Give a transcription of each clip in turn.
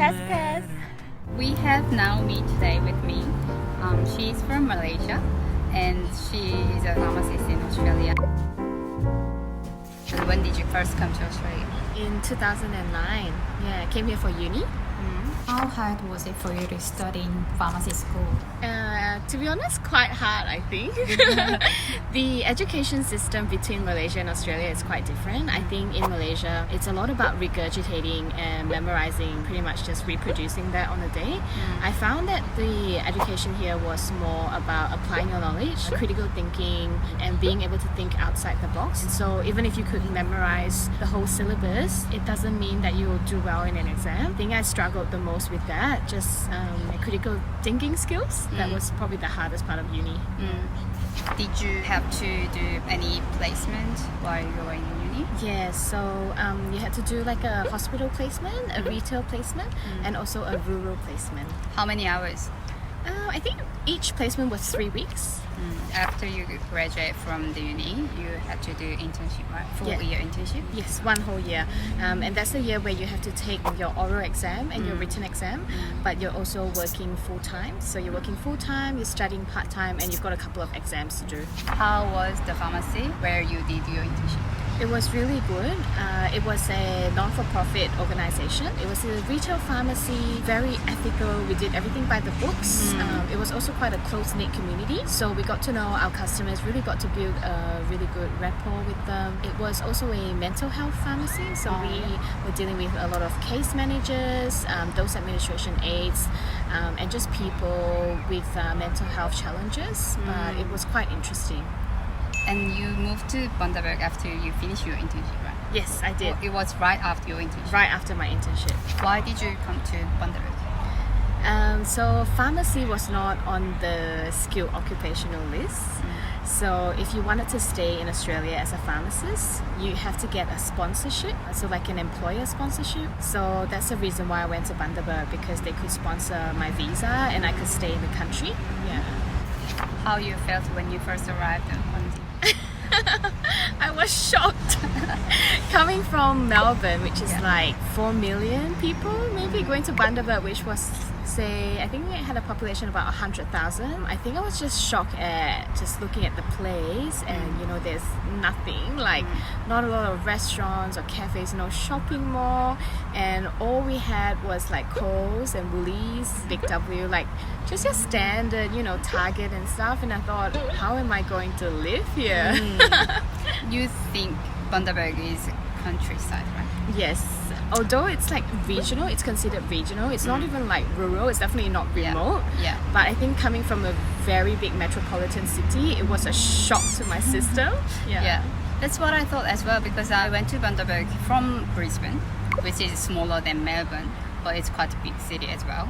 Test, test. We have Naomi today with me. She's from Malaysia and she is a pharmacist in Australia. And when did you first come to Australia? In 2009. Yeah, I came here for uni. How hard was it for you to study in pharmacy school? To be honest, quite hard, I think. The education system between Malaysia and Australia is quite different. I think in Malaysia, it's a lot about regurgitating and memorizing, pretty much just reproducing that on a day. I found that the education here was more about applying your knowledge, critical thinking, and being able to think outside the box. So even if you could memorize the whole syllabus, it doesn't mean that you will do well in an exam. I think I struggled the most with that, just critical thinking skills. That was probably the hardest part of uni. Did you have to do any placement while you were in uni? Yeah, so you had to do like a hospital placement, a retail placement, and also a rural placement. How many hours? I think each placement was 3 weeks. After you graduate from the uni, you had to do internship, right? Full-year internship? Yes, 1 whole year. And that's the year where you have to take your oral exam and your written exam, but you're also working full-time. So you're working full-time, you're studying part-time, and you've got a couple of exams to do. How was the pharmacy where you did your internship? It was really good. It was a non-for-profit organization. It was a retail pharmacy, very ethical. We did everything by the books. It was also quite a close-knit community. So we got to know our customers, really got to build a really good rapport with them. It was also a mental health pharmacy. So we were dealing with a lot of case managers, dose administration aides, and just people with mental health challenges. But it was quite interesting. And you moved to Bundaberg after you finished your internship, right? Yes, I did. It was right after your internship? Right after my internship. Why did you come to Bundaberg? So pharmacy was not on the skilled occupational list. So if you wanted to stay in Australia as a pharmacist, you have to get a sponsorship, so like an employer sponsorship. So that's the reason why I went to Bundaberg, because they could sponsor my visa and I could stay in the country. Yeah. How you felt when you first arrived in Bundaberg? I was shocked. Coming from Melbourne, which is like 4 million people, maybe going to Bundaberg, which was, say, I think it had a population of about 100,000. I think I was just shocked at just looking at the place, and you know, there's nothing, like not a lot of restaurants or cafes, no shopping mall, and all we had was like Coles and Woolies, Big W, like just your standard, you know, Target and stuff. And I thought, how am I going to live here? You think Bundaberg is countryside, right? Yes. Although it's like regional, it's considered regional. It's not even like rural. It's definitely not remote. Yeah. But I think coming from a very big metropolitan city, it was a shock to my system. Yeah. That's what I thought as well, because I went to Bundaberg from Brisbane, which is smaller than Melbourne, but it's quite a big city as well.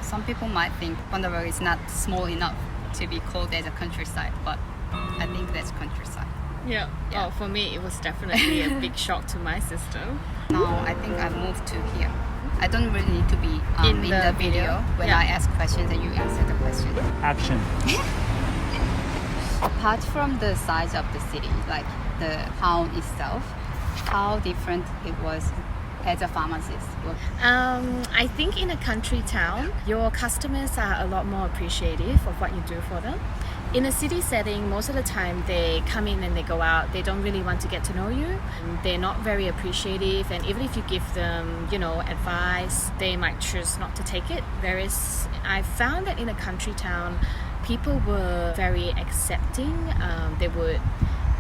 Some people might think Bundaberg is not small enough to be called as a countryside, but I think that's countryside. Yeah. Oh, for me, it was definitely a big shock to my system. Now I think I moved to here. I don't really need to be in the video when Yeah. I ask questions and you answer the question. Action. Apart from the size of the city, like the town itself, how different it was as a pharmacist? I think in a country town, your customers are a lot more appreciative of what you do for them. In a city setting, most of the time they come in and they go out. They don't really want to get to know you. They're not very appreciative, and even if you give them, you know, advice, they might choose not to take it. Whereas I found that in a country town, people were very accepting. They would,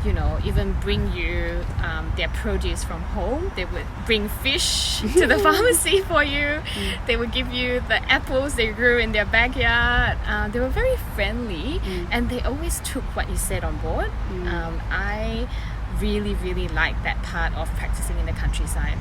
you know, even bring you their produce from home. They would bring fish to the pharmacy for you. They would give you the apples they grew in their backyard. They were very friendly, and they always took what you said on board. I really like that part of practicing in the countryside.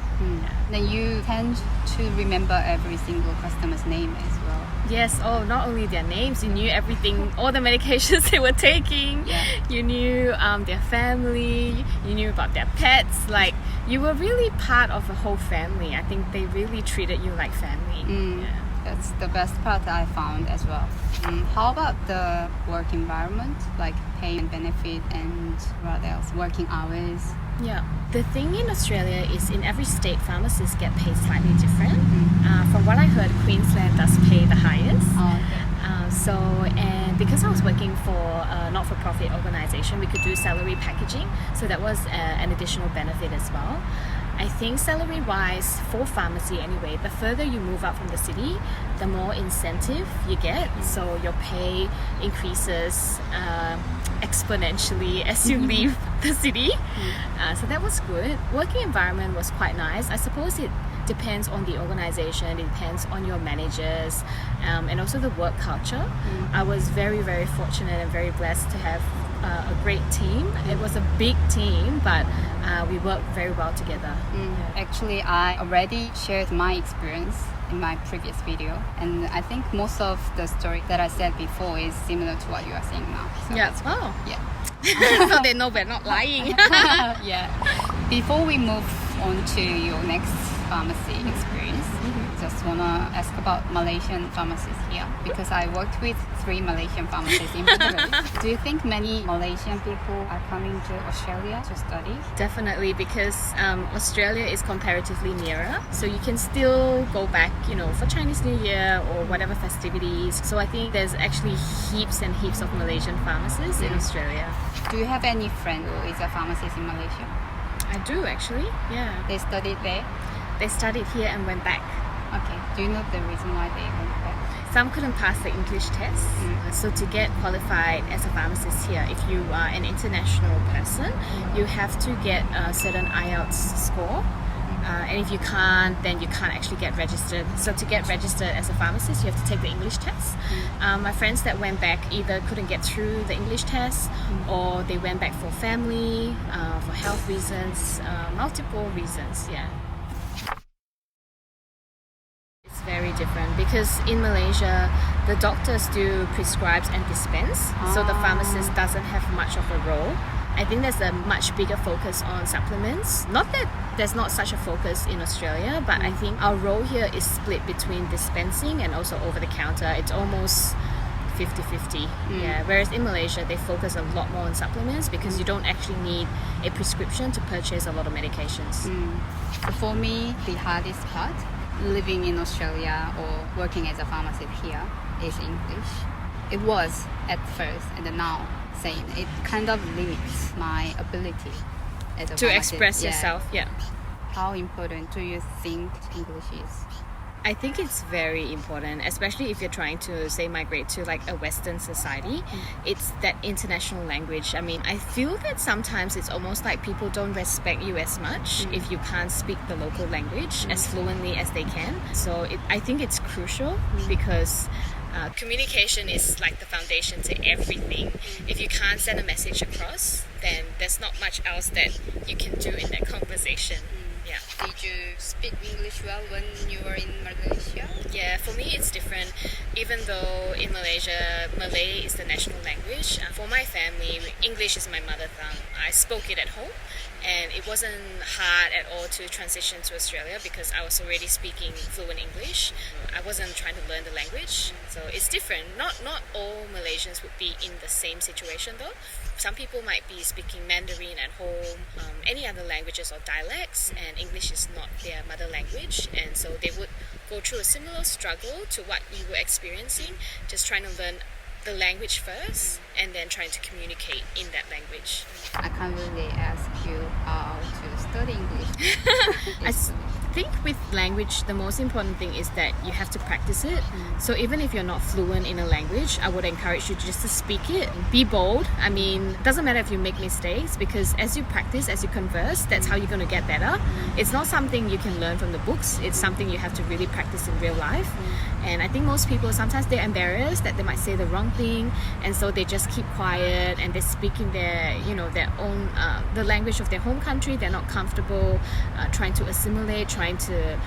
Then you tend to remember every single customer's name as well. Yes, not only their names, you knew everything, all the medications they were taking. Yeah. You knew their family, you knew about their pets. Like, you were really part of a whole family. I think they really treated you like family. That's the best part I found as well. How about the work environment, like pay and benefit and what else? Working hours? Yeah. The thing in Australia is in every state, pharmacists get paid slightly different. From what I heard, Queensland does pay the highest. Oh, okay. And because I was working for a not-for-profit organization, we could do salary packaging. So that was an additional benefit as well. I think salary-wise, for pharmacy anyway, the further you move out from the city, the more incentive you get. So your pay increases exponentially as you leave the city. So that was good. Working environment was quite nice. I suppose it depends on the organization, it depends on your managers, and also the work culture. I was very, very fortunate and very blessed to have a great team. It was a big team, but we worked very well together. Actually, I already shared my experience in my previous video, and I think most of the story that I said before is similar to what you are saying now. So Yeah. that's Oh. Yeah. So they know we're not lying. Yeah. Before we move on to your next pharmacy experience, just wanna ask about Malaysian pharmacies here, because I worked with 3 Malaysian pharmacists in Bangladesh. Do you think many Malaysian people are coming to Australia to study? Definitely, because Australia is comparatively nearer, so you can still go back, for Chinese New Year or whatever festivities. So I think there's actually heaps and heaps of Malaysian pharmacists in Australia. Do you have any friend who is a pharmacist in Malaysia? I do actually, yeah. They studied there? They studied here and went back. Okay. Do you know the reason why they went back? Some couldn't pass the English test. So to get qualified as a pharmacist here, if you are an international person, you have to get a certain IELTS score. And if you can't, then you can't actually get registered. So to get registered as a pharmacist, you have to take the English test. My friends that went back either couldn't get through the English test, or they went back for family, for health reasons, multiple reasons, yeah. It's very different because in Malaysia, the doctors do prescribe and dispense, so the pharmacist doesn't have much of a role. I think there's a much bigger focus on supplements. Not that there's not such a focus in Australia, but I think our role here is split between dispensing and also over-the-counter. It's almost 50-50. Yeah. Whereas in Malaysia, they focus a lot more on supplements because you don't actually need a prescription to purchase a lot of medications. So for me, the hardest part, living in Australia or working as a pharmacist here, is English. It was at first, and then now same. It kind of limits my ability as a To pharmacist. express Yeah. yourself, yeah. How important do you think English is? I think it's very important, especially if you're trying to, say, migrate to like a Western society. It's that international language. I mean, I feel that sometimes it's almost like people don't respect you as much if you can't speak the local language as fluently as they can. So I think it's crucial because communication is like the foundation to everything. If you can't send a message across, then there's not much else that you can do in that conversation. Yeah. Did you speak English well when you were in Malaysia? Yeah, for me it's different. Even though in Malaysia, Malay is the national language, for my family, English is my mother tongue. I spoke it at home, and it wasn't hard at all to transition to Australia because I was already speaking fluent English. I wasn't trying to learn the language, so it's different. Not all Malaysians would be in the same situation though. Some people might be speaking Mandarin at home, any other languages or dialects, and English is not their mother language, and so they would go through a similar struggle to what you were experiencing, just trying to learn the language first and then trying to communicate in that language. I can't really ask you how to study English. I think with language, the most important thing is that you have to practice it. So even if you're not fluent in a language, I would encourage you just to speak it. Be bold. I mean, it doesn't matter if you make mistakes because as you practice, as you converse, that's how you're going to get better. It's not something you can learn from the books. It's something you have to really practice in real life. And I think most people, sometimes they're embarrassed that they might say the wrong thing, and so they just keep quiet and they speak in their, their own, the language of their home country. They're not comfortable trying to assimilate, trying to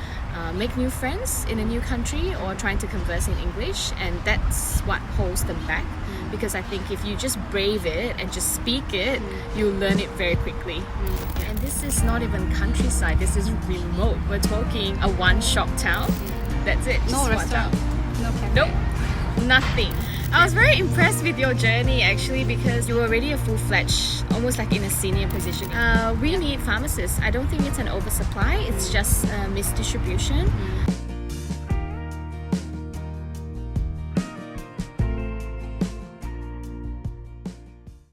make new friends in a new country, or trying to converse in English, and that's what holds them back. Because I think if you just brave it and just speak it, you'll learn it very quickly. And this is not even countryside, this is remote. We're talking a one-shop town. That's it. No just one restaurant, town. no cafe. Nope, nothing. I was very impressed with your journey actually because you were already a full-fledged, almost like in a senior position. We need pharmacists. I don't think it's an oversupply, it's just misdistribution.